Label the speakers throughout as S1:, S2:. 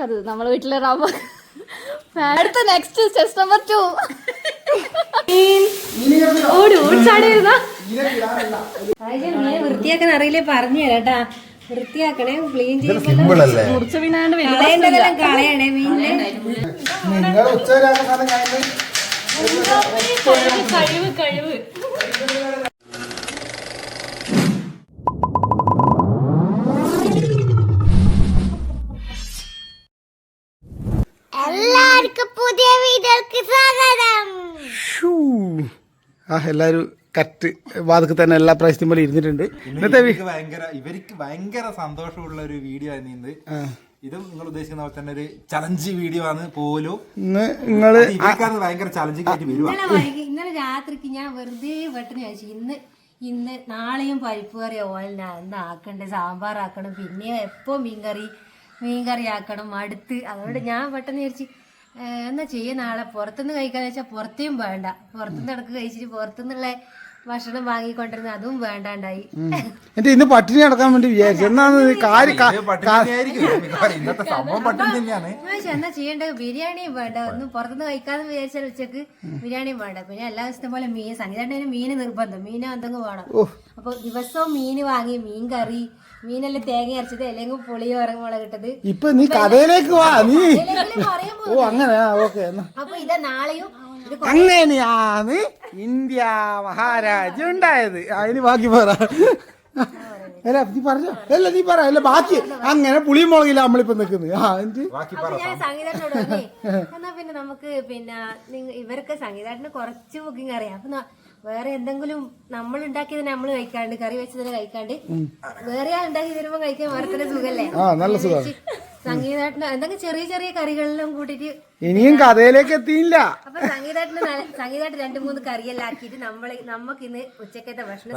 S1: അത് നമ്മളെ വീട്ടിലെ റബ്ബർ അടുത്ത നെക്സ്റ്റ് സ്റ്റെപ്പ് നമ്പർ 2 ഓടി ഓടിച്ചാടിയിരുന്ന
S2: മീൻ വൃത്തിയാക്കാൻ അറിയില്ലേ പറഞ്ഞു തരാട്ടാ. വൃത്തിയാക്കണേ, ക്ലീൻ
S1: മുറിച്ച മീനാണ്ട്
S2: കളയണേ മീനില്.
S1: കഴിവ് കഴിവ്
S3: എല്ലാവർക്കും പുതിയ വീഡിയോക്ക് സ്വാഗതം.
S4: എല്ലാരും കറക്റ്റ് വാതിക്ക് തന്നെ എല്ലാ പ്രാവശ്യത്തും പോലെ ഇരുന്നിട്ടുണ്ട്.
S5: ഇവർക്ക് ഭയങ്കര സന്തോഷമുള്ള ഒരു വീഡിയോ ആണ് ഇതും നിങ്ങൾ ഉദ്ദേശിക്കുന്ന പോലെ തന്നെ ഒരു ചലഞ്ച് വീഡിയോ ആണ് പോലും.
S4: നിങ്ങള്
S5: ഭയങ്കര ചലഞ്ചിങ് ആയിട്ട് വരുവാ.
S2: ഇന്നലെ രാത്രിക്ക് ഞാൻ വെറുതെ പെട്ടെന്ന് ചോദിച്ചു, ഇന്ന് നാളെയും പരിപ്പ് കറി ഓലന എന്താ ആക്കണ്ടേ, സാമ്പാർ ആക്കണം, പിന്നെ എപ്പോ മീൻകറി ആക്കണം, അടുത്ത്. അതുകൊണ്ട് ഞാൻ പെട്ടെന്ന് വിചാരിച്ചു എന്നാ ചെയ്യ നാളെ പുറത്തുനിന്ന് കഴിക്കാന്ന് വെച്ചാൽ പുറത്തേയും വേണ്ട, പുറത്തുനിന്ന് ഇടക്ക് കഴിച്ചിട്ട് പുറത്തുനിന്നുള്ള ഭക്ഷണം വാങ്ങിക്കൊണ്ടിരുന്ന അതും വേണ്ടാണ്ടായി.
S4: എന്റെ ഇന്ന് പട്ടിണി നടക്കാൻ വേണ്ടി വിചാരിച്ചു. എന്നാ
S2: ചെയ്യേണ്ടത് ബിരിയാണിയും വേണ്ട, ഒന്നും പുറത്തുനിന്ന് കഴിക്കാന്ന് വിചാരിച്ചാൽ ഉച്ചക്ക് ബിരിയാണിയും വേണ്ട. പിന്നെ എല്ലാ ദിവസത്തെ പോലെ മീൻ, സംഗീതത്തിന് മീന് നിർബന്ധം, മീനോ എന്തെങ്കിലും വേണം. അപ്പൊ ദിവസവും മീന് വാങ്ങി, മീൻ കറി, മീനെല്ലാം തേങ്ങ അരച്ചത് അല്ലെങ്കിൽ പുളിയോ ഇറങ്ങുമുളകിട്ടത്.
S4: ഇപ്പൊ നീ കഥയിലേക്ക് വാ. നീ അങ്ങനെ
S2: അപ്പൊ ഇതാ നാളെയും
S4: അങ്ങനെയാണ് ഇന്ത്യ മഹാരാജ്യം ഉണ്ടായത്. അതിന് ബാക്കി പറ. അല്ല നീ പറഞ്ഞോ, അല്ല നീ പറ, അല്ല ബാക്കി അങ്ങനെ പുളിയും മുളകില്ല നമ്മളിപ്പോ നിക്കുന്നത്.
S2: ഞാൻ സംഗീതത്തിനോട് എന്നാ പിന്നെ നമുക്ക് ഇവർക്ക് സംഗീതത്തിന് കുറച്ച് ബുക്കിംഗ് അറിയാം. അപ്പൊ വേറെ എന്തെങ്കിലും നമ്മൾ ഉണ്ടാക്കിയത് നമ്മൾ കഴിക്കാണ്ട്, കറി വെച്ചതിനെ കഴിക്കാണ്ട് വേറെ ആൾ ഉണ്ടാക്കി തരുമ്പോ കഴിക്കാൻ വേറെ തന്നെ സുഖല്ലേ.
S4: നല്ല സുഖം.
S2: സംഗീതത്തിന് എന്തെങ്കിലും ചെറിയ ചെറിയ കറികളെല്ലാം കൂട്ടിട്ട്
S4: ഇനിയും കഥയിലേക്ക് എത്തിയില്ല.
S2: അപ്പൊ സംഗീതത്തിന് 2-3 കറിയെല്ലാം ആക്കിയിട്ട് നമുക്ക് ഇന്ന് ഉച്ചക്കത്തെ ഭക്ഷണം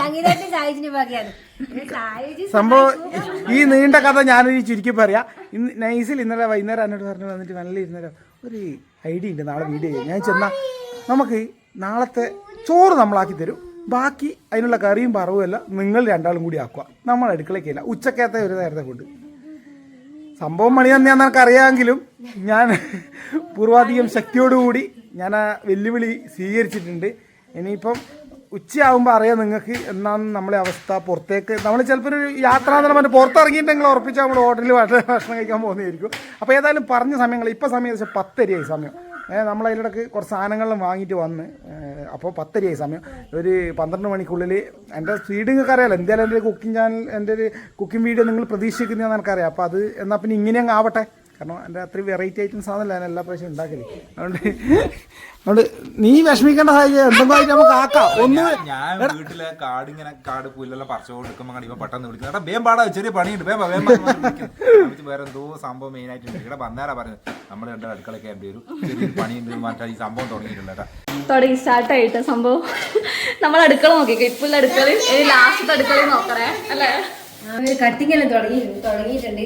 S2: സംഗീതത്തിന് സായിച്ചിന് ബാക്കിയാണ്.
S4: സംഭവം ഈ നീണ്ട കഥ ഞാനൊരു ചുരുക്കി പറയാ. ഇന്ന് നൈസിൽ ഇന്നലെ വൈകുന്നേരം എന്നോട് പറഞ്ഞു വന്നിട്ട് നല്ല ഇരുന്നേരം ഒരു ഐഡിയ ഉണ്ട്, നാളെ വീഡിയോ ചെയ്യും. ഞാൻ ചെന്നാ നമുക്ക് നാളത്തെ ചോറ് നമ്മളാക്കി തരും, ബാക്കി അതിനുള്ള കറിയും പറവും എല്ലാം നിങ്ങൾ രണ്ടാളും കൂടി ആക്കുക, നമ്മൾ അടുക്കളയ്ക്കില്ല, ഉച്ചക്കത്തെ ഒരു നേരത്തെ ഫുഡ്. സംഭവം മണി തന്നെയാന്ന് എനിക്കറിയാമെങ്കിലും ഞാൻ പൂർവാധികം ശക്തിയോടുകൂടി ഞാൻ ആ വെല്ലുവിളി സ്വീകരിച്ചിട്ടുണ്ട്. ഇനിയിപ്പം ഉച്ചയാകുമ്പോൾ അറിയാം നിങ്ങൾക്ക് എന്നാണ് നമ്മളെ അവസ്ഥ. പുറത്തേക്ക് നമ്മൾ ചിലപ്പോൾ ഒരു യാത്ര എന്ന് പറഞ്ഞാൽ പുറത്തിറങ്ങിയിട്ടുണ്ടെങ്കിൽ ഉറപ്പിച്ചാൽ നമ്മൾ ഹോട്ടലിൽ ഭക്ഷണം കഴിക്കാൻ പോകുന്നതായിരിക്കും. അപ്പോൾ ഏതായാലും പറഞ്ഞ സമയങ്ങൾ ഇപ്പം സമയം 10:30 സമയം. നമ്മളതിലിടക്ക് കുറച്ച് സാധനങ്ങളും വാങ്ങിയിട്ട് വന്ന് അപ്പോൾ 10:30 സമയം. ഒരു 12 മണിക്കുള്ളിൽ എൻ്റെ സ്പീഡ് നിങ്ങൾക്ക് അറിയാമല്ലോ. എന്തായാലും എൻ്റെ കുക്കിംഗ് ചാനൽ, എൻ്റെ ഒരു കുക്കിംഗ് വീഡിയോ നിങ്ങൾ പ്രതീക്ഷിക്കുന്നതെന്ന് എനിക്കറിയാം. അപ്പോൾ അത് എന്നാൽ പിന്നെ ഇങ്ങനെ അങ്ങ് ആവട്ടെ. കാരണം എൻ്റെ അത്രയും വെറൈറ്റി ഐറ്റംസ് ആണല്ലോ ഞാൻ എല്ലാ പ്രാവശ്യം ഉണ്ടാക്കല്. അതുകൊണ്ട് നീ വിഷമിക്കേണ്ട സാഹചര്യം എന്തെങ്കിലും ആയിട്ട് നമുക്ക് ആക്കാം.
S5: ഞാൻ വീട്ടിലെ കാട് പുല്ലെല്ലാം പറിച്ചുകൊടുക്കുമ്പോൾ ഇവ പെട്ടെന്ന് വിളിക്കുന്നത് വേം പാടാ, ചെറിയ പണിയുണ്ട്, വേറെ എന്തോ സംഭവം മെയിൻ ആയിട്ടുണ്ട്. ഇവിടെ വന്നേരാ പറഞ്ഞത് നമ്മൾ രണ്ട് അടുക്കളൊക്കെ ആയിട്ട് വരും, ചെറിയ പണിയുണ്ട്, മറ്റേ ഈ സംഭവം
S1: തുടങ്ങി സ്റ്റാർട്ടായിട്ട് സംഭവം. നമ്മൾ അടുക്കള നോക്കിക്കോ, ഇപ്പൊ അടുക്കളയിൽ ലാസ്റ്റ് അടുക്കളയിൽ നോക്കണേ അല്ലേ.
S2: കട്ടിങ് എല്ലാം തുടങ്ങിയിട്ടുണ്ട്.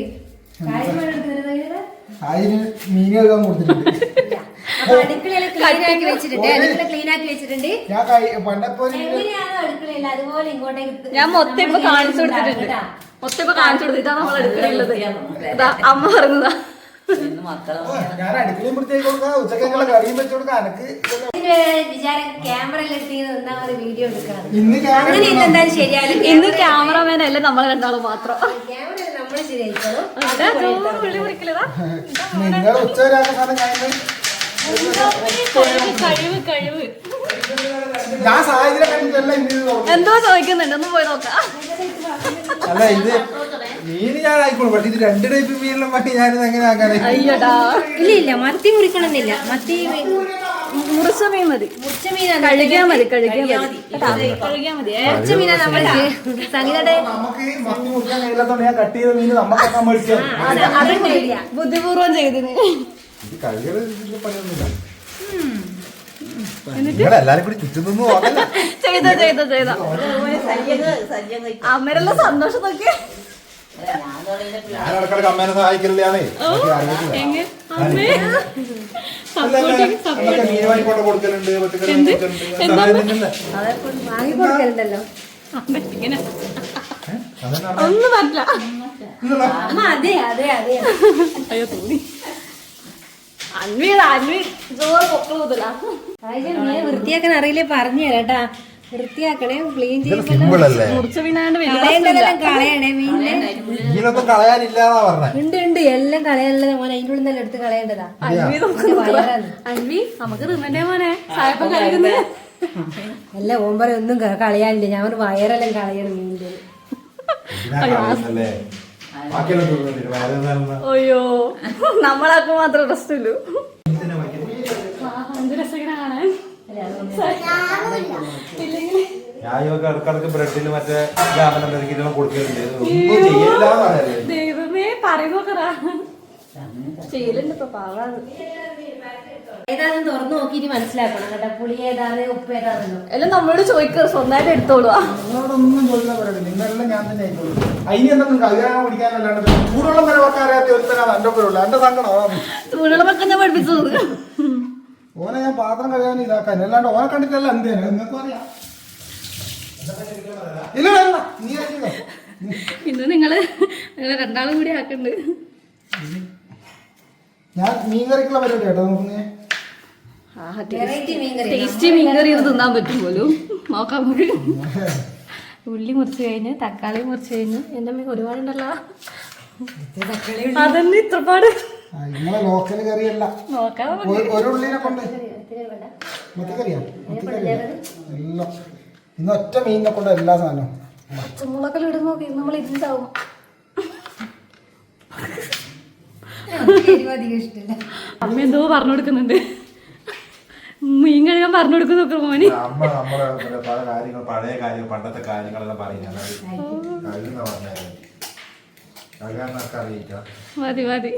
S4: മീൻ കഴുകാൻ കൊടുത്തിട്ടുണ്ട്.
S2: അടുക്കളയെല്ലാം ക്ലീൻ ആക്കി വെച്ചിട്ടുണ്ട്. അതുപോലെ ഇങ്ങോട്ടേക്ക്
S1: ഞാൻ മൊത്തം ഇപ്പൊ കാണിച്ചു കൊടുത്തിട്ടുണ്ട്. ഇതാ നമ്മൾ അടുക്കളയുള്ളത്. അമ്മ പറഞ്ഞതാ.
S4: ഞാൻ അടുക്കളയും വൃത്തിയാക്കി കൊടുക്കാം, ഉച്ചക്കുള്ള കറിയും വെച്ച് കൊടുക്കാം.
S2: വിചാരം ക്യാമറയിലെടുത്ത് വീഡിയോ എടുക്കണം.
S4: ഇന്ന്
S2: ശരിയായാലും
S1: ഇന്ന് ക്യാമറമാൻ അല്ല, നമ്മൾ രണ്ടാളും മാത്രം.
S2: നമ്മള് ശരിയായിക്കോളും.
S4: നിങ്ങൾ ഉച്ച വരാത്ത
S1: കഴിവ്
S4: ഞാൻ സാഹചര്യം
S1: എന്തോ ചോദിക്കുന്നുണ്ട്, ഒന്ന് പോയി നോക്കാം.
S5: അല്ല ഇത് മീൻ ഞാൻ ആയിക്കോളും, പക്ഷെ ഇത് 2 ടൈപ്പ് മീനെല്ലാം വാങ്ങി ഞാനിത് എങ്ങനെ ആക്കാനേ?
S1: അയ്യോടാ,
S2: ഇല്ല മത്തി മുറിക്കണമെന്നില്ല. മത്തി
S1: മുറിച്ച മീൻ മതി. കഴുകിയാ മതി. മുറിച്ച മീനാ നമ്മൾ സംഗീതയുടെ ബുദ്ധിപൂർവം ചെയ്തിന്.
S5: എല്ലാരും കൂടി ചുറ്റുന്നു
S1: ചെയ്ത അമ്മരെല്ലാം സന്തോഷം നോക്കിയേ.
S5: ഞാൻ ഇടക്കിടക്ക് അമ്മേനെ സഹായിക്കലാണ്.
S2: വാങ്ങി കൊടുക്കലുണ്ടല്ലോ.
S1: ഇങ്ങനെ ഒന്നും പറ്റില്ല.
S2: അമ്മ അതെ അതെ അതെ
S1: അയ്യോ തോന്നി. അൻവി ചോറ് പൊക്കള മുതല
S2: നീ വൃത്തിയാക്കാൻ അറിയില്ലേ പറഞ്ഞു തരാട്ടാ. വൃത്തിയാക്കണേ, ക്ലീൻ
S5: സിമ്പിളല്ലേ?
S1: മുറിച്ച വീണാണ്ട്
S2: കളയേണ്ടതെല്ലാം കളയണേ. മീനിനെ
S5: ഇതിനൊന്നും കളയാനില്ലാന്നാ പറഞ്ഞേ.
S2: ഉണ്ട് ഉണ്ട്, എല്ലാം കളയാനുള്ളത് മോനെ. അതിൻ്റെ ഉള്ളിൽ നിന്നെല്ലാം എടുത്ത് കളയേണ്ടതാ.
S1: അൻവി നമുക്ക് തിന്നണ്ടേ മോനെ. സായപ്പം കഴിക്കുന്നത്
S2: എല്ലാം ഓമ്പറ ഒന്നും കളയാനില്ല. ഞാൻ ഒരു വയറെല്ലാം കളയണം മീനിന്റെ.
S1: അയ്യോ നമ്മളാക്കും മാത്രം റെസ്റ്റ് ഇല്ലു. എന്ത് രസകര കാണാൻ.
S5: ഇടക്കിടക്ക് ബ്രെഡിൽ മറ്റേ ജാമനം കൊടുക്കലുണ്ട്. ഒന്നും ചെയ്യില്ല.
S1: ദൈവമേ പറയുന്നോക്കറാ ചെയ്യലുണ്ട് ഇപ്പൊ പാവാണ്.
S2: ഏതാണെന്ന് തുറന്നു നോക്കിയിട്ട് മനസ്സിലാക്കണം കേട്ടോ. പുളി ഏതാണ്, ഉപ്പ് ഏതാണെന്നോ
S1: എല്ലാം നമ്മളോട് ചോദിക്കുക, സ്വന്തമായിട്ട് എടുത്തോളുക.
S4: നിങ്ങളോടൊന്നും ചോദിക്കാൻ പറയണ്ട, നിങ്ങളെല്ലാം ഞാൻ തന്നെ ആയിക്കോളൂ. അതിന് എന്തെങ്കിലും കല്യാണം പിടിക്കാനല്ലാണ്ട് ചൂടുള്ള വരെ വെക്കാറിയാത്ത ഒരുത്തനാണ് എൻ്റെ ഒപ്പമുള്ള എൻ്റെ സങ്കടം.
S1: ചൂടുകളൊക്കെ ഞാൻ പഠിപ്പിച്ചത്.
S4: ഓനെ ഞാൻ പാത്രം കഴിയാൻ ഇതാക്കാൻ, അല്ലാണ്ട് ഓനെ കണ്ടിട്ടല്ല എന്തേലും നിങ്ങൾക്കും അറിയാം. ഇല്ല നീ
S1: ഇന്ന് നിങ്ങള് രണ്ടാളും കൂടി ആക്കണ്ട്.
S4: ഞാൻ മീൻ കറിക്കുള്ള പരിപാടി കേട്ടോ നോക്കുന്നേ.
S1: ടേസ്റ്റി മീൻകറി തിന്നാൻ പറ്റും പോലും. നോക്കാം നമുക്ക്. ഉള്ളി മുറിച്ച് കഴിഞ്ഞ്, തക്കാളി മുറിച്ച് കഴിഞ്ഞ്. എന്റെ അമ്മ ഒരുപാടുണ്ടല്ലോ. അതന്നെ ഇത്രപാട്.
S4: നിങ്ങളെ ലോക്കൽ കറിയല്ല,
S1: നോക്കാം.
S4: ഒരു ഉള്ളിനെ കൊണ്ട് മത്തിക്കറിയാ. മത്തിക്കറിയാ എല്ലാം ഇന്ന് ഒറ്റ മീനിനെ കൊണ്ട് എല്ലാ സാധനവും.
S1: പച്ചമുളകെല്ലാം ഇടുന്ന നോക്കി നമ്മൾ ഇരുന്നാവും.
S2: അധികം ഇഷ്ടമില്ല.
S1: അമ്മ എന്തോ പറഞ്ഞു കൊടുക്കുന്നുണ്ട്. മീൻ കഴുകാൻ പറഞ്ഞു കൊടുക്കുന്നു നോക്കണം മോനി.
S5: അമ്മ നമ്മളെ പല കാര്യങ്ങൾ, പഴയ കാര്യങ്ങൾ, പണ്ടത്തെ കാര്യങ്ങളെല്ലാം പറയുന്നത് അറിയിക്കാം.
S1: മതി മതി.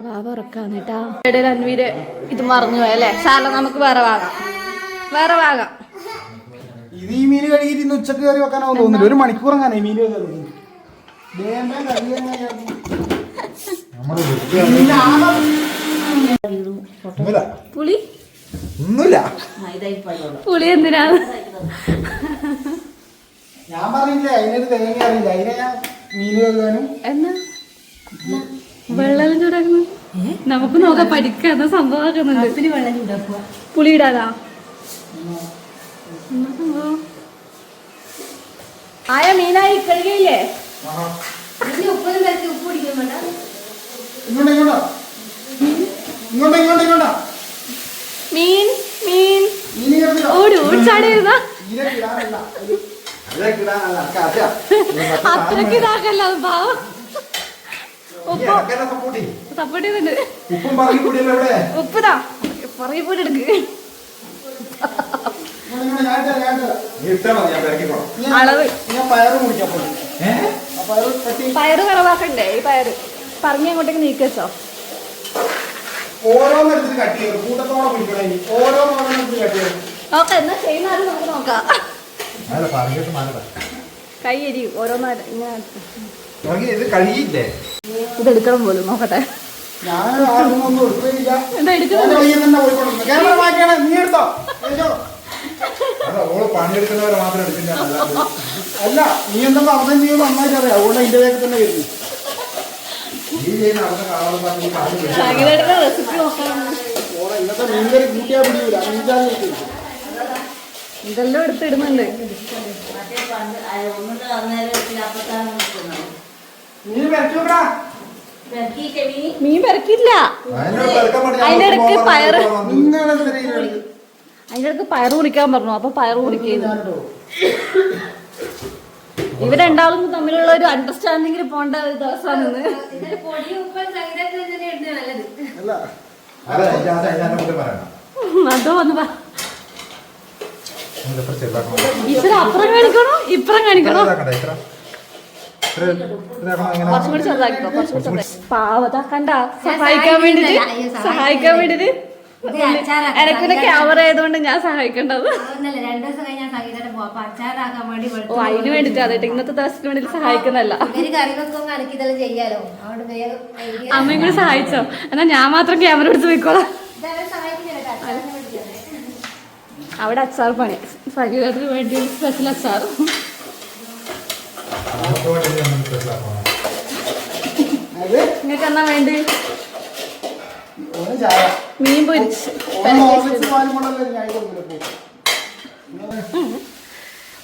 S1: വാവ ഉറക്കാന്നിട്ടാ. ഇടയിൽ അൻവീര് ഇത് മറന്നു പോയല്ലേ. സാല നമുക്ക് വേറെ വാങ്ങാം, വേറെ വാങ്ങാം.
S4: ഇത് ഈ മീൻ കഴുകിയിട്ട് ഇന്ന് ഉച്ചക്ക് കറി വെക്കാനാവും തോന്നുന്നില്ല. ഒരു മണിക്കൂർ അങ്ങനെ മീൻ
S1: പുളി
S5: ഒന്നുമില്ല.
S1: പുളി എന്തിനാണ്
S4: ഞാൻ പറഞ്ഞില്ലേ, അതിനൊരു തേങ്ങ അറിയില്ല. അതിനെ ഞാൻ മീൻ കഴുകാനും
S1: എന്നാ വെള്ളം ചൂടാക്കുന്നു. നമുക്ക് നോക്കാം, പഠിക്കാന്ന സംഭവമാക്കുന്നുണ്ട്.
S2: വെള്ളം ചൂടാക്കുക.
S1: പുളി ഇടാനാ സംഭവം. ആയ മീനായി കഴുകയില്ലേ?
S2: ഉപ്പൊന്നും തരത്തി ഉപ്പ് പിടിക്കാൻ വേണ്ട.
S4: ഇങ്ങോട്ടാ
S1: മീൻ മീൻ ഓടി ഓടിച്ചാടിയിരുന്ന അത്രക്ക് ഇതാക്കല്ല. പാവം സപ്പോർട്ട് ചെയ്തിട്ടുണ്ട്. ഉപ്പുതാ പറയി പോയിട്ട് എടുക്ക്. അളവ് പയറ് കുറവാക്കണ്ടേ? ഈ പയറ് പറഞ്ഞ അങ്ങോട്ടേക്ക് നീക്കച്ചോ.
S4: ഓരോന്നെടുത്തിട്ട് കട്ട് ചെയ്യും, കൂട്ടത്തോടെ പിടിക്കണം. ഓരോന്നെടുത്തിട്ട് കട്ട് ചെയ്യും.
S1: നോക്കാം, എന്നാ ചെയ്യുന്നാലും നമുക്ക് നോക്കാം. കൈ എരിയും ഓരോന്നാലും ഇങ്ങനെ.
S5: ഇത് കഴിയില്ലേ?
S1: ഇതെടുക്കണം പോലും നോക്കട്ടെ.
S4: ഞാൻ ഒന്നും എടുക്കുകയില്ല.
S1: എന്താ എടുക്കുന്നത്?
S4: ക്യാമറ മാറ്റിയാണ്, നീ എടുത്തോ.
S5: പണിയെടുക്കുന്നവരെ മാത്രം എടുക്കില്ല.
S4: അല്ല, നീ എന്തെങ്കിലും അർത്ഥം ചെയ്യുമ്പോൾ നന്നായിട്ട് അറിയാം. അതുകൊണ്ട് അതിന്റെ വേഗം തന്നെ വരുന്നു.
S1: സംഗീതയുടെ റെസിപ്പി നോക്കാം.
S4: ഇന്നത്തെ മീൻകറി കൂട്ടിയാ പിടിയൂല.
S1: ഇതെല്ലാം എടുത്തിടുന്നുണ്ട്.
S4: മീൻ വരച്ചോക്കടാ.
S1: മീൻ പെരക്കില്ല. അതിന്റെ ഇടക്ക് പയറ് കുടിക്കാൻ പറഞ്ഞു. അപ്പൊ പയറ് കുടിക്കുന്നു. ഇവർ രണ്ടാളും തമ്മിലുള്ള ഒരു അണ്ടർസ്റ്റാൻഡിങ്ങിൽ പോണ്ട ഒരു ദിവസമാണ് ഇന്ന്. അതോ ഒന്ന് ഇച്ചിരി അപ്പുറം കാണിക്കണോ ഇപ്പുറം കാണിക്കണോ? കുറച്ചും കൂടി ചെറുതാക്കിക്കോ. കുറച്ചും കൂടി ചെറുതാക്കി. പാവത കണ്ട സഹായിക്കാൻ വേണ്ടിട്ട് എനക്കിന്റെ ക്യാമറ ആയതുകൊണ്ട് ഞാൻ സഹായിക്കേണ്ടത്. ഓ, അതിന് വേണ്ടിട്ട് അതായിട്ട് ഇന്നത്തെ ദിവസത്തിന് വേണ്ടി സഹായിക്കുന്നല്ല. അമ്മയും കൂടി സഹായിച്ചോ? എന്നാ ഞാൻ മാത്രം ക്യാമറ എടുത്ത് പോയിക്കോളാം. അവിടെ അച്ചാർ പണി, സജീവത്തിന് വേണ്ടി സ്പെഷ്യൽ അച്ചാർ.
S4: അത്
S1: നിങ്ങൾക്ക് എന്നാ വേണ്ടി
S4: ഒന്ന് ചായ
S1: മീൻ പൊരിച്ച്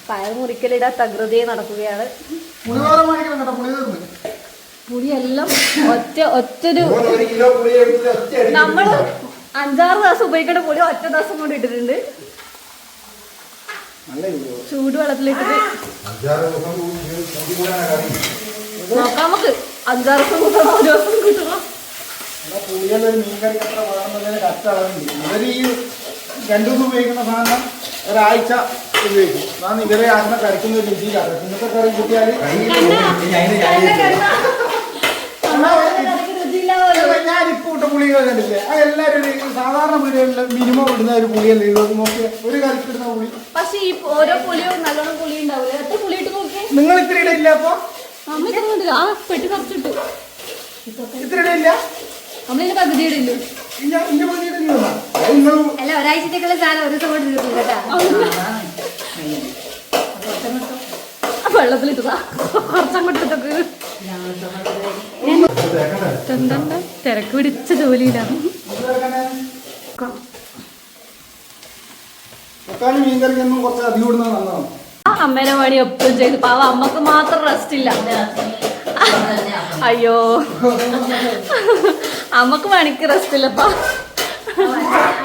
S1: പയർ മുറിക്കലിടാ തകൃതിയെ നടക്കുകയാണ്. പുളിയെല്ലാം ഒറ്റൊരു നമ്മള് 5-6 ദിവസം ഉപയോഗിക്കേണ്ട പുളി ഒറ്റ ദിവസം കൊണ്ട് ഇട്ടിട്ടുണ്ട്. ചൂടുവെള്ളത്തിലിട്ടിട്ട് നോക്കാം നമുക്ക്. 5-6 ദിവസം കൂട്ടണം, 1 ദിവസം കിട്ടണം.
S4: മീൻകറി അത്ര വേണമെന്നതിന് കഷ്ടമുണ്ട്. ഇവർ ഈ 2 ദിവസം ഉപയോഗിക്കുന്ന സാധനം ഒരാഴ്ച ഉപയോഗിക്കും. ഞാൻ ഇവരെ ആദ്യം കറിക്കുന്ന ഒരു രുചിയിലാണ്. ഇന്നത്തെ കറി കൂട്ടിയാൽ ഞാനിപ്പോൾ ഇട്ട പുളികൾ കണ്ടില്ലേ, അത് എല്ലാവരും സാധാരണ പുളികളിൽ മിനിമം ഇടുന്ന ഒരു പുളിയല്ലേ ഇത്. നോക്കിയ ഒരു കറിക്ക് ഇടുന്ന പുളി.
S1: പക്ഷെ ഈ ഓരോ പുളിയും നല്ലോണം പുളി ഉണ്ടാവില്ല. എത്ര പുളി ഇട്ട് നോക്കിയേ.
S4: നിങ്ങൾ ഇത്ര ഇടയില്ല അപ്പൊ?
S1: അമ്മ ഇടുന്നുണ്ട്. ആ പെട്ടി കുറച്ചിട്ടു.
S4: ഇത്ര ഇടയില്ല.
S1: നമ്മളിതിന്റെ പകുതി ഇടില്ല.
S2: അല്ല, ഒരാഴ്ചത്തേക്കുള്ള സാധനം ഒരു ദിവസം കൊണ്ട് തീർക്കും കേട്ടാ.
S1: വെള്ളത്തിലിട്ടതാ കുറച്ചങ്ങോട്ട് ഇട്ടൊക്കെ. എന്താ തിരക്ക് പിടിച്ച ജോലിയിലാണ്. ആ അമ്മേനെ പണി ഒപ്പം ചെയ്ത് പാവ അമ്മക്ക് മാത്രം റെസ്റ്റ് ഇല്ല. അയ്യോ അമ്മക്ക് പണിക്ക് റെസ്റ്റ് ഇല്ലപ്പാ.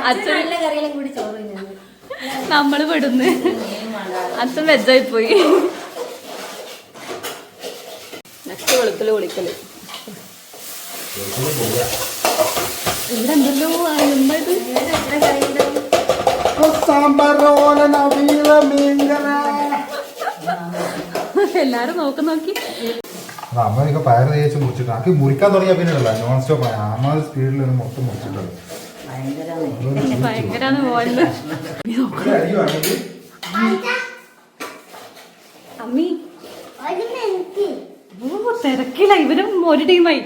S1: അച്ഛൻ
S2: നല്ല കറിയെല്ലാം കൂടി ചോറ്
S1: നമ്മള് പെടുന്ന്. അച്ഛൻ വെജായി പോയി. നെക്സ്റ്റ് വെളുക്കല് കുളിക്കല്. ഇവിടെ എന്തല്ലോ എന്തായത് എല്ലാരും നോക്കി
S5: അമ്മയൊക്കെ പയർ തേച്ച് മുറിച്ചിട്ട് ആക്കി മുറിക്കാൻ തുടങ്ങിയ പിന്നെ നോൺ സ്റ്റോപ്പ് ആണ്. അമ്മ സ്പീഡിൽ മൊത്തം മുറിച്ചിട്ടുണ്ട്.
S1: ഭയങ്കരാണ് പോലെ. അമ്മി തിരക്കില്ല. ഇവരും ഒരു ടീമായി.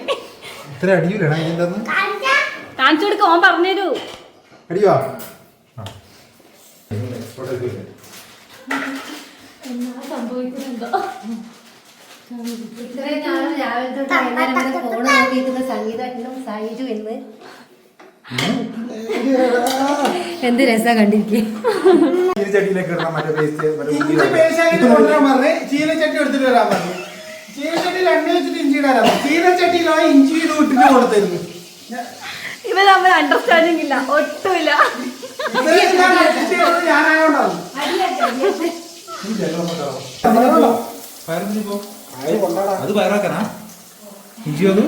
S5: ഇത്ര അടിയൂലടാ ഇതിന്റെ
S1: കാണിച്ചു കൊടുക്ക. ഓൻ പറഞ്ഞുതരൂ.
S5: അടിയോ
S1: സംഭവിക്കുന്നുണ്ടോ?
S2: ഇത്രയും നാളും രാവിലെ തൊട്ട് വൈകുന്നേരം വരെ ഫോണ് നോക്കിയിരിക്കുന്ന സംഗീതം സായിച്ചു എന്ന് എന്ത് രസാ കണ്ടിരിക്കേ.
S5: ചീനച്ചട്ടിയിലേക്ക് ഇടണം. മറ്റേ
S4: ചീനച്ചട്ടി എടുത്തിട്ട് വരാൻ പറഞ്ഞു. ചീനച്ചട്ടിയിൽ എണ്ണ വെച്ചിട്ട് ഇഞ്ചി ഇടാൻ. ചീനച്ചട്ടിയിലോ ഇഞ്ചി ഇത് ഇട്ടിട്ട് കൊടുത്തിരുന്നു.
S1: ഇവർ തമ്മിൽ അണ്ടർസ്റ്റാൻഡിങ് ഇല്ല, ഒട്ടുമില്ല.
S4: ഞാനായോണ്ടാവും.
S5: അത് പയറാക്കാനാ ഇഞ്ചിയൊന്നും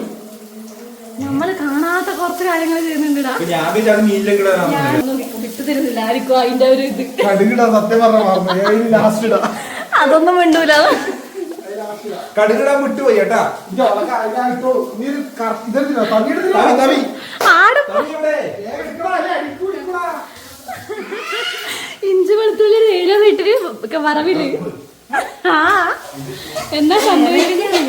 S1: നമ്മള് കാണാത്ത കുറച്ച് കാര്യങ്ങൾ ചെയ്യുന്നുണ്ടാ.
S5: ഞാൻ വിചാരിച്ചു മീനിലേക്ക് ഇടാൻ
S1: വിട്ടു തരുന്നില്ല ആർക്കും അതിന്റെ ഒരു ഇത്.
S4: സത്യം പറഞ്ഞ ലാസ്റ്റ് ഇടാ.
S1: അതൊന്നും മിണ്ടൂല.
S5: കടുകിടാൻ വിട്ടുപോയി കേട്ടാ.
S1: ഇഞ്ചി വെളുത്തുള്ളി ഏഴോ വീട്ടില് വറവില്. ആ എന്താ സംഭവിക്കുന്നത്?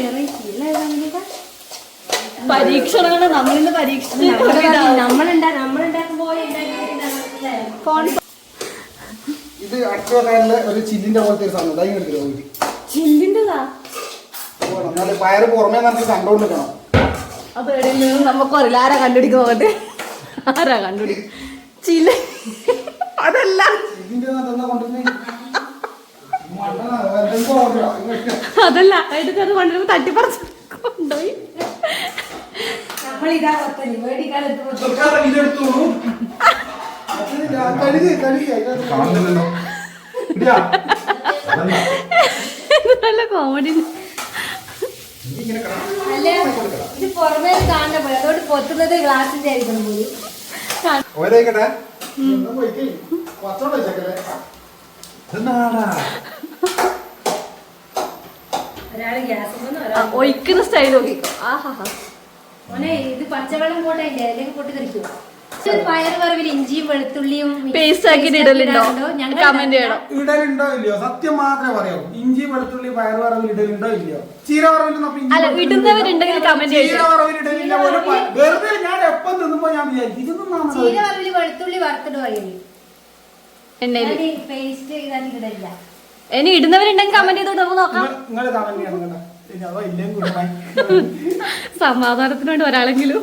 S1: പരീക്ഷണങ്ങള് നമ്മളിന്ന് പരീക്ഷിച്ച് ഫോൺ
S4: ഇത് അടുത്ത ഒരു ചില്ലിന്റെ പോലത്തെ ഒരു സാധനം.
S1: ചില്ലിൻ്റെതാ.
S4: എന്നാലും പയറ് പുറമേ നമുക്ക് കണ്ടോണ്ടിരിക്കണം.
S1: അത് എവിടെയിൽ നിന്ന് നമുക്കും അറിയില്ല. ആരാ കണ്ടുപിടിക്കും നോക്കട്ടെ. ആരാ കണ്ടുപിടിക്കും? ചില്ല അതല്ല. അതല്ല എടുത്തത് കൊണ്ടുവരുമ്പോ തട്ടിപ്പറച്ച് കൊണ്ടുപോയി. നല്ല കോമഡി.
S2: ഇത് പുറമേ കാണുന്ന പോലെ അതോട് പൊത്തുന്നത് ഗ്ലാസിന്റെ ആയിരിക്കണം പോയി. ഒരാള് ഗ്യാസ്
S1: ഒഴിക്കുന്ന സ്റ്റൈൽ നോക്കിക്കോ. ആഹാ
S2: മോനെ ഇത് പച്ചവെള്ളം പോട്ടെ അല്ലെങ്കിൽ പൊട്ടിത്തെറിക്കും. പയർ വറവിൽ ഇഞ്ചിയും വെളുത്തുള്ളിയും
S1: പേസ്റ്റ് ആക്കിട്ട് ഇടലുണ്ടോ? കമന്റ് ചെയ്യണം.
S4: ഇടലുണ്ടോ ഇല്ലയോ? സത്യം മാത്രമേ പറയൂ. ഇഞ്ചി വെളുത്തുള്ളി പയർ വറവിൽ ഇടലുണ്ടോ ഇല്ലയോ? ചീര
S1: അല്ല ഇടുന്നവരുണ്ടെങ്കിൽ കമന്റ് ചെയ്യും.
S4: ചീര വറവിൽ ഇടലില്ല. വെറുതെ ഞാൻ എപ്പം തിന്നുമ്പോ ഞാൻ വിചാരിക്കും
S2: ചീര വറവിൽ വെളുത്തുള്ളി വറുത്തിട്ട് പറയും.
S1: എണ്ണയില്
S2: പേസ്റ്റ് ഇടാനില്ല.
S1: ഇനി ഇടുന്നവരുണ്ടെങ്കിൽ കമന്റ് ചെയ്തോട്ട് നമുക്ക് നോക്കാം.
S4: നിങ്ങൾ കമന്റ് ചെയ്യണം കേട്ടോ. ഇനി അതോ ഇല്ലെങ്കിൽ
S1: സമാധാനത്തിന് വേണ്ടി ഒരാളെങ്കിലും.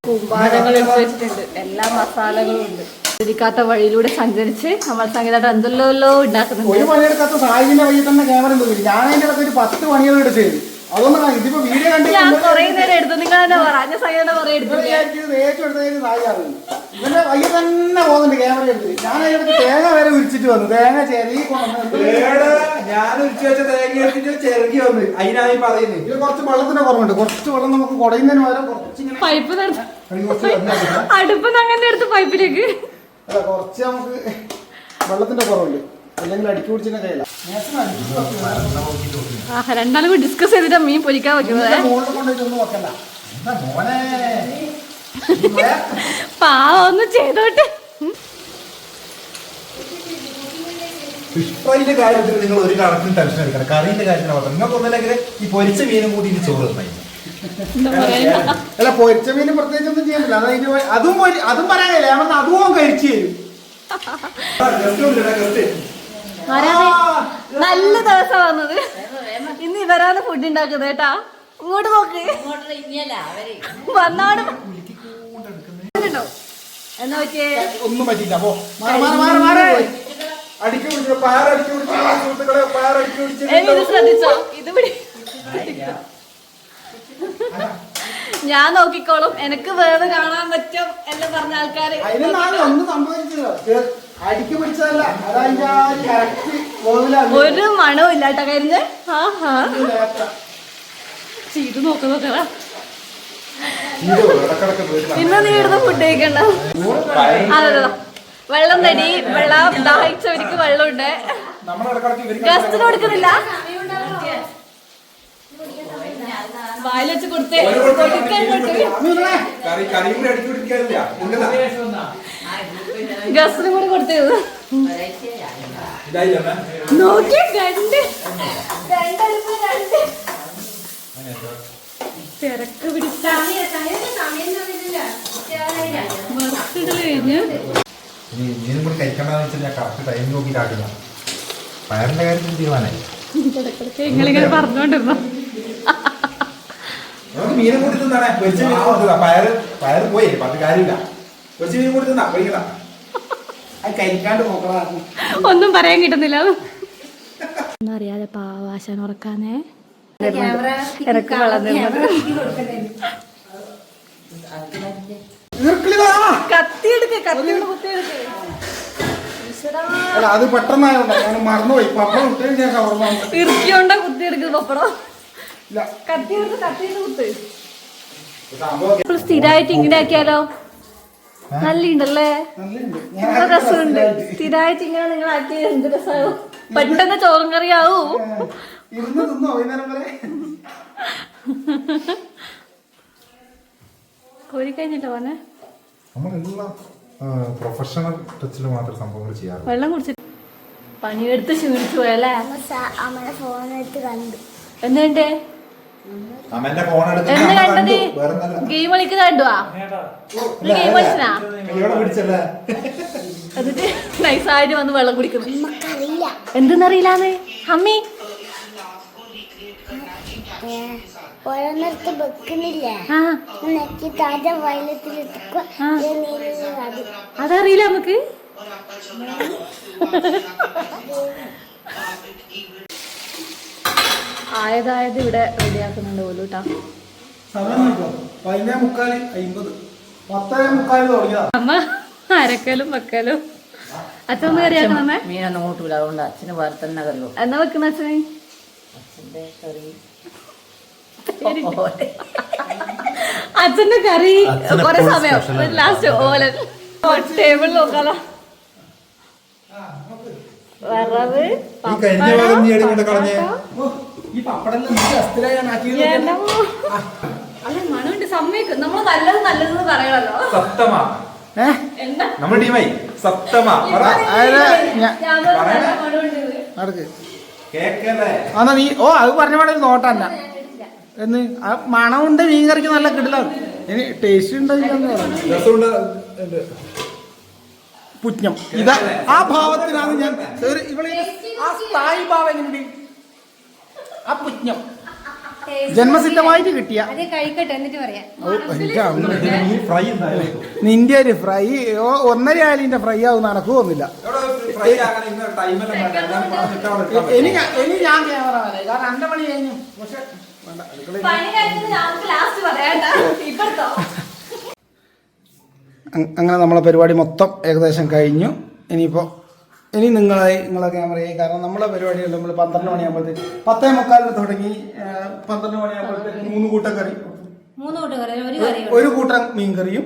S1: കുമ്പാരങ്ങൾ എടുത്ത് വെച്ചിട്ടുണ്ട്, എല്ലാ മസാലകളും ഉണ്ട്. ഇരിക്കാത്ത വഴിയിലൂടെ സഞ്ചരിച്ച് നമ്മൾ സംഗീതമായിട്ട് എന്തെല്ലോ ഉണ്ടാക്കുന്നുണ്ട്.
S4: ഒരു പണിയെടുക്കാത്ത സാഹിബിന്റെ വഴി തന്നെ ക്യാമറ തോന്നി. ഞാൻ അതിന്റെ ഇടയ്ക്ക് ഒരു 10 പണികൾ എടുത്ത് ചെയ്തു. അതൊന്നും ഇതിപ്പോ വീഡിയോ കണ്ടു
S1: ഞാൻ കൊറേ നേരം എടുത്തു. നിങ്ങൾ തന്നെ പറ, ഞാൻ സംഗീതം കുറെ എടുത്തു.
S4: ഇവന്റെ വയ്യ തന്നെ പോകുന്നുണ്ട് ക്യാമറ എടുത്ത്. ഞാൻ അതിനകത്ത് തേങ്ങ വരെ ഉരിച്ചിട്ട് വന്നു. തേങ്ങ ചെറിയ
S5: ഞാൻ ഉച്ച വെച്ച തേങ്ങ എടുത്തിട്ട് ചെറുകി വന്ന് അതിനായി പറയുന്നത്.
S4: ഇത് കുറച്ച് വെള്ളത്തിന്റെ കുറവുണ്ട്. കുറച്ച് വെള്ളം നമുക്ക് കുടയുന്നതിന് പകരം കുറച്ചിങ്ങനെ
S1: പൈപ്പ് അടുപ്പ് അങ്ങനെ എടുത്ത് പൈപ്പിലേക്ക്.
S4: അല്ല കുറച്ച് നമുക്ക് വെള്ളത്തിന്റെ കുറവുണ്ട്. അല്ലെങ്കിൽ അടിച്ചു പിടിച്ചിന്റെ കയ്യില.
S1: രണ്ടാളും കൂടി ഡിസ്കസ് ചെയ്തിട്ടാ മീൻ പൊരിക്കാൻ വെക്കുന്നത്.
S4: മുകളിൽ കൊണ്ടുപോയിട്ട് ഒന്നും വെക്കണ്ട. എന്താ മോനെ
S1: പാവം ഒന്ന് ചെയ്തോട്ടെ.
S5: ഫിഷ് ഫ്രൈന്റെ കാര്യത്തിൽ നിങ്ങൾ ഒരു കണക്കിന് ടെൻഷൻ എടുക്കണം. കറീന്റെ കാര്യത്തിൽ മാത്രം നിങ്ങൾക്ക് ഒന്നില്ലെങ്കിൽ ഈ പൊരിച്ച മീനും കൂടി ഇത് ചോറ് തന്നായി.
S4: അല്ല പൊരിച്ച മീനും പ്രത്യേകിച്ച് ഒന്നും ചെയ്യാൻ പറ്റില്ല. അതും പറയാനില്ല. ഞാൻ പറഞ്ഞ അതും കഴിച്ചു തരും.
S1: നല്ല ദിവസം വന്നത്. ഇന്ന് ഇവരാണ് ഫുഡ് ഉണ്ടാക്കുന്നത് കേട്ടാ. ഇങ്ങോട്ട് നോക്ക്. വന്നാണ് എന്നാ പറ്റിയേ
S4: ഒന്നും പറ്റില്ല. അപ്പോ
S1: ഇത് ശ്രദ്ധിച്ചോ. ഇത് ഞാൻ നോക്കിക്കോളും. എനിക്ക് വേറെ കാണാൻ പറ്റും എന്ന് പറഞ്ഞ ആൾക്കാര്
S4: ഒന്നും സംഭവിച്ചില്ല. അടിക്ക് പിടിച്ചതല്ല.
S1: ഒരു മണവും ഇല്ലാട്ടോ കരിഞ്ഞ്. ചെയ്ത് നോക്കണ ഇന്ന് നീ ഇടുന്ന ഫുഡ് കഴിക്കണ്ട. അതെ വെള്ളം തടി. വെള്ളം ദാഹിച്ചവർക്ക് വെള്ളമുണ്ട്. ഗസ്റ്റിന് കൊടുക്കുന്നില്ല. വായിൽ വെച്ച് കൊടുത്തേ. ഗസ്റ്റിനും കൂടി കൊടുത്തത് നോക്കി. തിരക്ക് പിടിച്ച കഴിഞ്ഞ്
S5: മീനും കൂടി കഴിക്കണ്ടെന്ന് വെച്ചാൽ ഞാൻ കറക്റ്റ് ടൈം നോക്കിയിട്ടാക്കില്ല. പയറിന്റെ കാര്യത്തിൽ തീരുമാനമായി.
S1: നിങ്ങളിങ്ങനെ പറഞ്ഞോണ്ടിരുന്നോ.
S5: നമുക്ക് മീനും കൂടി തിന്നാണേ. പൊരിച്ച മീനും കൊടുത്തതാ. പയറ് പോയി പറഞ്ഞ കാര്യമില്ല. പൊരിച്ച മീനും കൂടി തിന്നാ കഴിക്കണ. അത് കഴിക്കാണ്ട് നോക്കണം.
S1: ഒന്നും പറയാൻ കിട്ടുന്നില്ല. ഒന്നും അറിയാതെ പാവാശാൻ ഉറക്കാനേ എനക്ക് വളർന്നത്. കത്തിയെടുക്ക്. കത്തിയോട് കുത്തിയെടുക്ക്.
S4: അത് പെട്ടെന്നായോണ്ടാ ഞാൻ മറന്നുപോയി. പപ്പടം ഇട്ട് ഞാൻ ഓർമ്മ
S1: ഇറുക്കിയോണ്ടാ കുത്തിയെടുക്കുന്നത് പപ്പടം. കത്തിയെടുത്ത് കുത്ത്. സ്ഥിരമായിട്ട് ഇങ്ങനെ ആക്കിയാലോ നല്ലുണ്ടല്ലേ. നല്ല രസമുണ്ട്. സ്ഥിരമായിട്ട് ഇങ്ങനെ നിങ്ങൾ ആക്കിയ എന്ത് രസമാവും. പെട്ടെന്ന് ചോറും കറിയാവൂ.
S4: ഇരുന്ന് തിന്നോ വൈകുന്നേരം വരെ.
S1: കോരി കഴിഞ്ഞിട്ടോ പോനെ.
S5: നമ്മളെല്ലാം പ്രൊഫഷണൽ ടച്ചിൽ മാത്രം സംഭവങ്ങൾ ചെയ്യാറ്.
S1: വെള്ളം കുടിച്ചിട്ട് പണിയെടുത്ത് ക്ഷീണിച്ചു പോയല്ലേ.
S3: അമ്മയുടെ ഫോണെടുത്ത് കണ്ടു.
S1: എന്തുണ്ടേ
S5: അമ്മന്റെ ഫോൺ
S1: എന്ന് കണ്ടത്? ഗെയിം കളിക്കുന്ന കണ്ടുവാ. ഗെയിം കളിച്ചാ എന്നിട്ട് നൈസായിട്ട് വന്ന് വെള്ളം കുടിക്കുന്നു. എന്തെന്നറിയില്ലാന്ന് അമ്മി.
S3: ഓരോന്നിടത്ത് വെക്കുന്നില്ല. നെക്കി താജ വയലത്തിലിട്ട്
S1: അതറിയില്ല നമുക്ക്. ആയതായത് ഇവിടെ റെഡിയാക്കുന്നുണ്ട് പോലും കേട്ടോ. അമ്മ അരക്കലും വെക്കലും. അച്ഛൻ ഒന്ന് കറിയാക്കണമേ.
S2: മീനൊന്നും കൂട്ടൂല. അതുകൊണ്ട് അച്ഛന് വേറെ തന്നെ കറിയോ.
S1: എന്നാ വെക്കുന്ന അച്ഛനെ?
S2: അച്ഛൻ്റെ കറി
S1: അച്ഛന്റെ കറി കൊറേ സമയം ലാസ്റ്റ് ഓലൻ ടേബിൾ നോക്കാലോ. വറവ് അല്ല മണമുണ്ട്. സമ്മതിക്കും. നമ്മള് നല്ലത് നല്ലതെന്ന് പറയണല്ലോ.
S5: സത്യമാ. നമ്മുടെ ടീമായി സത്യമാ.
S4: എന്നാ നീ അത് പറഞ്ഞ പാടെ ഒരു നോട്ടല്ല എന്ന്. ആ മണമുണ്ട്. മീൻ കറിക്ക് നല്ല കിടിലാണ്. ഇനി ടേസ്റ്റ് ഉണ്ടോ പുജ്ഞം. ഇതാ ആ ഭാവത്തിനാണ് ഞാൻ ഇവിടെ ആ സ്ഥായി ഭാവം എങ്ങനെയുണ്ട്? ആ പുജ്ഞം ജന്മസിദ്ധമായിട്ട് കിട്ടിയ
S2: അത് കഴിക്കട്ടെ എന്നിട്ട് പറയാം.
S5: ഫ്രൈ എന്തായാലും
S4: നിന്റെ ഒരു ഫ്രൈ 1.5 ആയാലും ഫ്രൈ ആവും നടക്കുവൊന്നുമില്ല.
S5: ഫ്രൈ ആകാൻ ഇന്ന ടൈമെല്ലാം
S4: ഇനി ഞാൻ ക്യാമറ വരാം. കാരണം 2 മണി കഴിഞ്ഞു. പക്ഷെ വേണ്ട, അങ്ങനെ നമ്മളെ പരിപാടി മൊത്തം ഏകദേശം കഴിഞ്ഞു. ഇനി നിങ്ങളെ ക്യാമറയായി. കാരണം നമ്മളെ പരിപാടികൾ നമ്മൾ 12 മണിയാകുമ്പോഴത്തേക്ക് 10:45 തുടങ്ങി 12 മണിയാകുമ്പോഴത്തേക്ക് 3 കൂട്ടം കറി,
S2: 3 കൂട്ടം കറി, ഒരു കറി,
S4: ഒരു കൂട്ടം മീൻ കറിയും,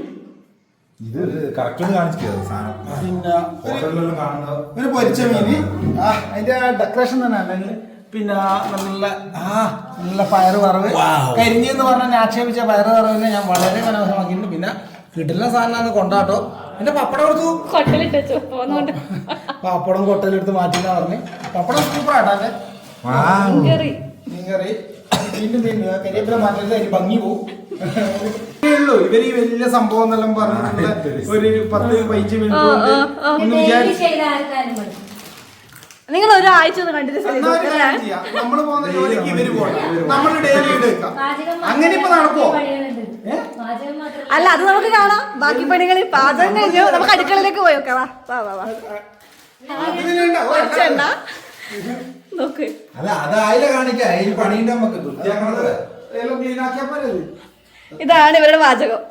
S5: ഇത് കറക്റ്റ് കാണിച്ചു സാധനം.
S4: പിന്നെ
S5: ഹോട്ടലിലെല്ലാം കാണുന്നത്
S4: ഒരു പൊരിച്ച മീന്. അതിന്റെ ഡെക്കറേഷൻ തന്നെ അല്ലെങ്കിൽ പിന്നെ നല്ല പയറ് വറവ്, കരിഞ്ഞെന്ന് പറഞ്ഞാൽ ആക്ഷേപിച്ച പയറ് വറവിനെ ഞാൻ വളരെ മനോഹരമാക്കിയിട്ടുണ്ട്. പിന്നെ കിട്ടുന്ന സാധനമാണ് കൊണ്ടാട്ടോ. എന്റെ പപ്പടം എടുത്തു പപ്പടം കൊട്ടലെടുത്ത് മാറ്റിന്നാ പറഞ്ഞ്. പപ്പടം സൂപ്പറാട്ടെ. മീൻകറി വീണ്ടും കരിയേപ്പില മാറ്റരുത്, അതിന് ഭംഗി പോവും. ഉള്ളൂ ഇവര് ഈ വലിയ സംഭവം എന്നെല്ലാം പറഞ്ഞിട്ടുള്ള ഒരു 10-15 മിനിറ്റ് ഒന്ന് വിചാരിച്ചു.
S1: നിങ്ങൾ ഒരാഴ്ച ഒന്ന് കണ്ടിട്ട്
S4: നമ്മള് പോകുന്ന ജോലിക്ക് ഇവര് പോകണം, നമ്മള് ഡെയിലി എടുക്കാം. അങ്ങനെ ഇപ്പൊ നടക്കുവോ?
S1: അല്ല, അത് നമുക്ക് കാണാം. ബാക്കി പണികളിൽ പാചകം കഴിഞ്ഞു നമുക്ക് അടുക്കളയിലേക്ക് പോയി നോക്കാം. നോക്ക്,
S5: അല്ല അതായാലും കാണിക്കാം. അതിൽ പണിയുണ്ട് നമുക്ക്.
S1: ഇതാണ് ഇവരുടെ പാചകം.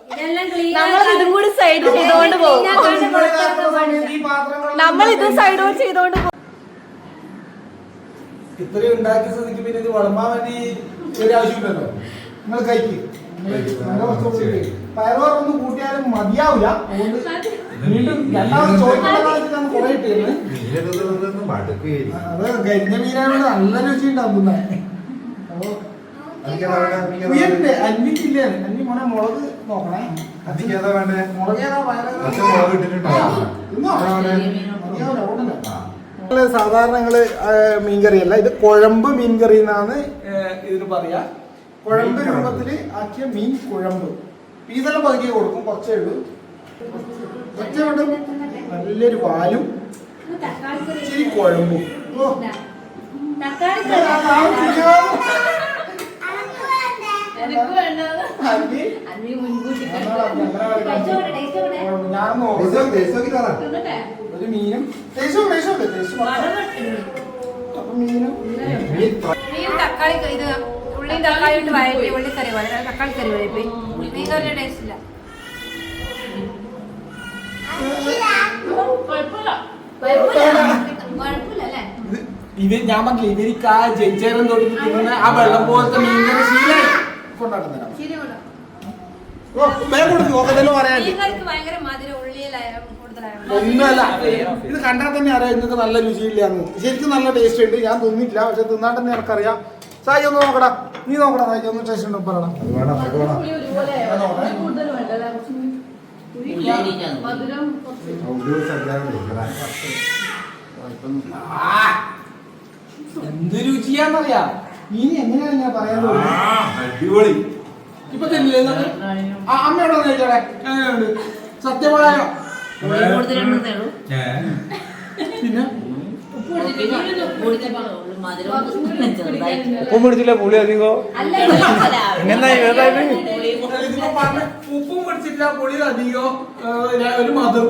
S1: നമ്മൾ ഇതും കൂടി സൈഡ് ചെയ്തോണ്ട് പോകും. നമ്മൾ ഇത് സൈഡ് ചെയ്തോണ്ട് പോകും.
S4: ഇത്രയും ഉണ്ടാക്കിയ സ്ഥിതിക്ക് പിന്നെ ഇത് വളമ്പാൻ വേണ്ടി ഒരു ആവശ്യമില്ലല്ലോ. നിങ്ങൾ കഴിക്കും. പയറുവറൊന്നും കൂട്ടിയാലും മതിയാവില്ല. അതുകൊണ്ട് വീണ്ടും രണ്ടാമത് ചോദിക്കുന്ന കാലത്ത് ഞാൻ കുറെ ഇട്ടിരുന്നു. അത് കരിഞ്ഞ മീനാണ്, നല്ല രുചി ഉണ്ടാവും. അന്വിക്കില്ലേ? അന്നി മോനെ മുളക് നോക്കണേ. മുളക് ഏതാ? സാധാരണ ഞങ്ങള് മീൻകറി അല്ല, ഇത് കുഴമ്പ് മീൻകറി എന്നാണ് ഇതിന് പറയാ. കുഴമ്പ് രൂപത്തില് ആക്കിയ മീൻ കുഴമ്പ്. പീസെല്ലാം പതുക്കി കൊടുക്കും, കുറച്ചേ ഉള്ളൂ. നല്ലൊരു പാലും ഇച്ചിരി കുഴമ്പും. ഒരു മീനും മീനും
S2: തക്കാളി ഇത് ഉള്ളിയും തക്കാളി ഇട്ട് വഴറ്റി ഉള്ളിക്കറി പോലെ തക്കാളി കറി വഴറ്റി മീൻ കറിയുടെ ടേസ്റ്റ് ഇല്ല.
S4: ഞാൻ പറഞ്ഞില്ല, ഇവർക്ക് ആ ജയിച്ചേരം തൊട്ടിട്ട് തിന്നുന്ന ആ വെള്ളം പോലത്തെ മീൻകറി ശീലമായി കൊണ്ടാടുന്നതാണ്. ഒന്നുമല്ല, ഇത് കണ്ടാൽ തന്നെ അറിയാം നിങ്ങൾക്ക് നല്ല രുചിയില്ലാന്ന്. ശരിക്കും നല്ല ടേസ്റ്റ് ഉണ്ട്. ഞാൻ തിന്നിട്ടില്ല, പക്ഷെ തിന്നാണ്ട് തന്നെ എനിക്കറിയാം. സായി ഒന്ന് നോക്കടാ, നീ നോക്കടാ. സായി ഒന്ന് ടേസ്റ്റ് ഉണ്ടോ പറയണം. എന്ത് രുചിയാന്നറിയാം. മീൻ എങ്ങനെയാണ് ഞാൻ പറയാൻ
S5: അടിപൊളി.
S4: ഇപ്പൊ തന്നില്ലേ അമ്മയോടെ കഴിച്ചോടെ? എങ്ങനെയുണ്ട്? സത്യമായോ? പിന്നെ
S6: ഉപ്പും പിടിച്ചില്ല, പുളി അധികോ?
S4: ഉപ്പും പിടിച്ചിട്ടില്ല, പുളി അധികോ, ഒരു മധുരം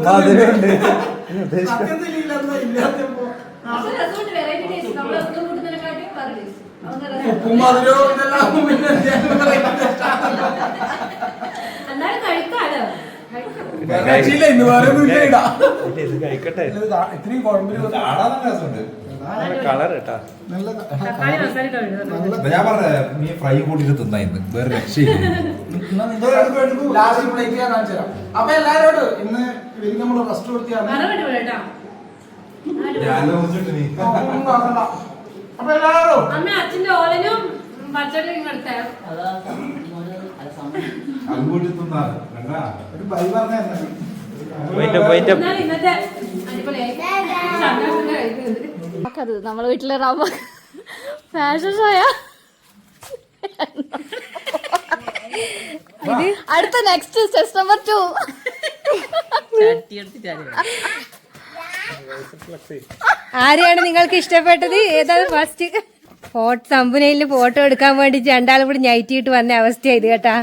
S4: ഉപ്പും മധുരവും ഇതെല്ലാം ഇന്ന് വേറെ
S6: കഴിക്കട്ടെ.
S4: ഇത്രയും കുഴമ്പ്
S6: കളർ കേട്ടാ.
S5: ഞാൻ പറഞ്ഞ നീ ഫ്രൈ കൂട്ടിട്ട് തിന്നായിരുന്നു, വേറെ രക്ഷയില്ല.
S4: ലാസ്റ്റ് പ്ലേറ്റ് ഞാൻ കാണിച്ചു തരാം. അപ്പൊ എല്ലാരോടും ഇന്ന് ഇവർക്ക് നമ്മൾ റെസ്റ്റ് കൊടുത്തിയാണ്. അപ്പൊ എല്ലാരോടും
S2: അച്ഛന്റെ ഓലനും പച്ചടിയും
S5: അങ്ങോട്ട് തിന്നാറ് കണ്ടാ
S4: ഒരു ബൈ പറഞ്ഞ
S1: നമ്മളെ വീട്ടിലെ റവ ഫാഷൻ ഷോയാ. അടുത്ത നെക്സ്റ്റ് ടെസ്റ്റ് നമ്പർ 2.
S2: ആരെയാണ് നിങ്ങൾക്ക് ഇഷ്ടപ്പെട്ടത്? ഏതാണ് ഫസ്റ്റ്? ഫോട്ടോ തമ്പുനയില് ഫോട്ടോ എടുക്കാൻ വേണ്ടി രണ്ടാളും കൂടി ഞൈറ്റിയിട്ട് വന്ന അവസ്ഥയായത് കേട്ടാ.